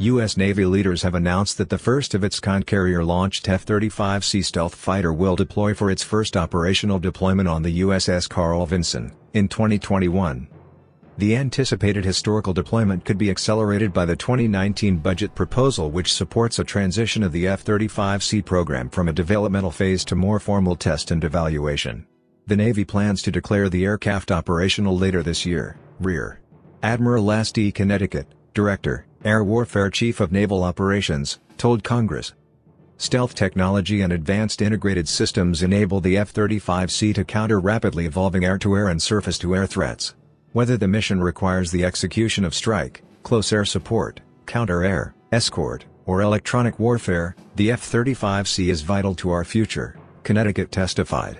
U.S. Navy leaders have announced that the first-of-its-kind carrier-launched F-35C stealth fighter will deploy for its first operational deployment on the USS Carl Vinson, in 2021. The anticipated historical deployment could be accelerated by the 2019 budget proposal, which supports a transition of the F-35C program from a developmental phase to more formal test and evaluation. The Navy plans to declare the aircraft operational later this year. Rear Admiral S.D. Connecticut, Director, Air Warfare Chief of Naval Operations, told Congress. Stealth technology and advanced integrated systems enable the F-35C to counter rapidly evolving air-to-air and surface-to-air threats. Whether the mission requires the execution of strike, close air support, counter-air, escort, or electronic warfare, the F-35C is vital to our future, Connecticut testified.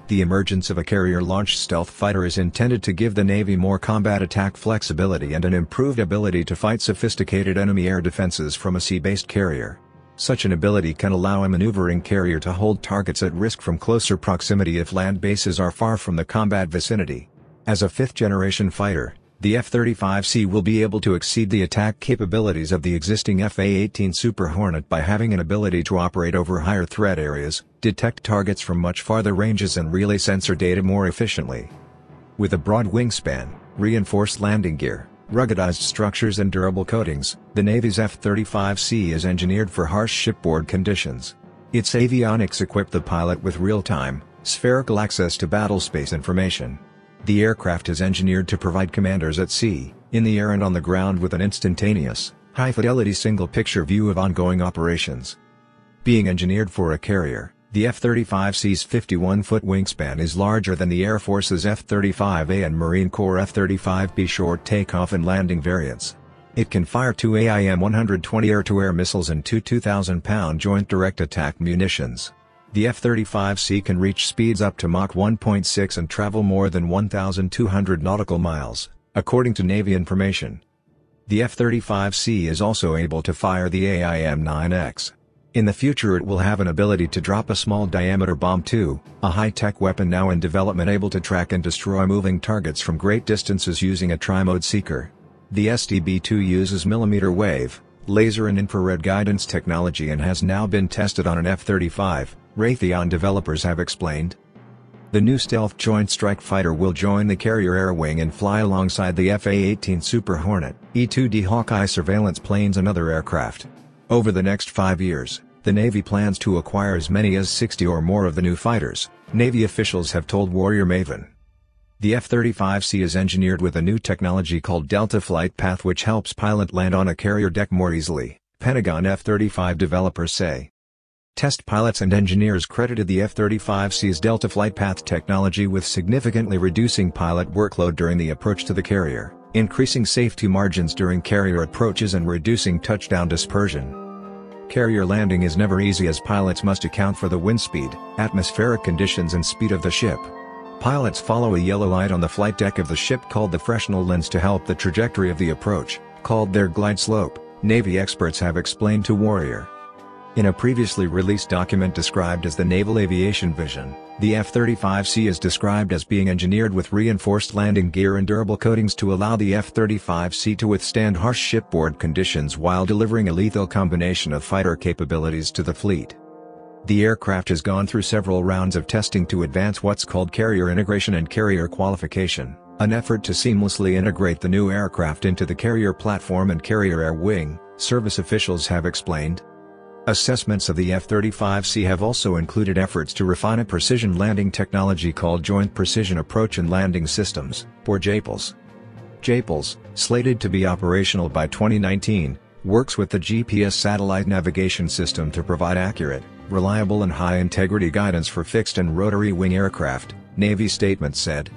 The emergence of a carrier-launched stealth fighter is intended to give the Navy more combat attack flexibility and an improved ability to fight sophisticated enemy air defenses from a sea-based carrier. Such an ability can allow a maneuvering carrier to hold targets at risk from closer proximity if land bases are far from the combat vicinity. As a fifth-generation fighter, the F-35C will be able to exceed the attack capabilities of the existing F/A-18 Super Hornet by having an ability to operate over higher threat areas, detect targets from much farther ranges and relay sensor data more efficiently. With a broad wingspan, reinforced landing gear, ruggedized structures and durable coatings, the Navy's F-35C is engineered for harsh shipboard conditions. Its avionics equip the pilot with real-time, spherical access to battlespace information. The aircraft is engineered to provide commanders at sea, in the air and on the ground with an instantaneous, high-fidelity single-picture view of ongoing operations. Being engineered for a carrier, the F-35C's 51-foot wingspan is larger than the Air Force's F-35A and Marine Corps F-35B short takeoff and landing variants. It can fire two AIM-120 air-to-air missiles and two 2,000-pound Joint Direct Attack munitions. The F-35C can reach speeds up to Mach 1.6 and travel more than 1,200 nautical miles, according to Navy information. The F-35C is also able to fire the AIM-9X. In the future it will have an ability to drop a small-diameter bomb too, a high-tech weapon now in development able to track and destroy moving targets from great distances using a tri-mode seeker. The SDB-2 uses millimeter wave, laser and infrared guidance technology and has now been tested on an F-35. Raytheon developers have explained. The new stealth Joint Strike Fighter will join the carrier air wing and fly alongside the F/A-18 Super Hornet, E-2D Hawkeye surveillance planes and other aircraft. Over the next 5 years, the Navy plans to acquire as many as 60 or more of the new fighters, Navy officials have told Warrior Maven. The F-35C is engineered with a new technology called Delta Flight Path which helps pilot land on a carrier deck more easily, Pentagon F-35 developers say. Test pilots and engineers credited the F-35C's Delta Flight Path technology with significantly reducing pilot workload during the approach to the carrier, increasing safety margins during carrier approaches and reducing touchdown dispersion. Carrier landing is never easy as pilots must account for the wind speed, atmospheric conditions and speed of the ship. Pilots follow a yellow light on the flight deck of the ship called the Fresnel lens to help the trajectory of the approach, called their glide slope, Navy experts have explained to Warrior. In a previously released document described as the Naval Aviation Vision, the F-35C is described as being engineered with reinforced landing gear and durable coatings to allow the F-35C to withstand harsh shipboard conditions while delivering a lethal combination of fighter capabilities to the fleet. The aircraft has gone through several rounds of testing to advance what's called carrier integration and carrier qualification, an effort to seamlessly integrate the new aircraft into the carrier platform and carrier air wing, service officials have explained. Assessments of the F-35C have also included efforts to refine a precision landing technology called Joint Precision Approach and Landing Systems, or JPLS. JPLS, slated to be operational by 2019, works with the GPS satellite navigation system to provide accurate, reliable and high-integrity guidance for fixed and rotary wing aircraft, Navy statement said.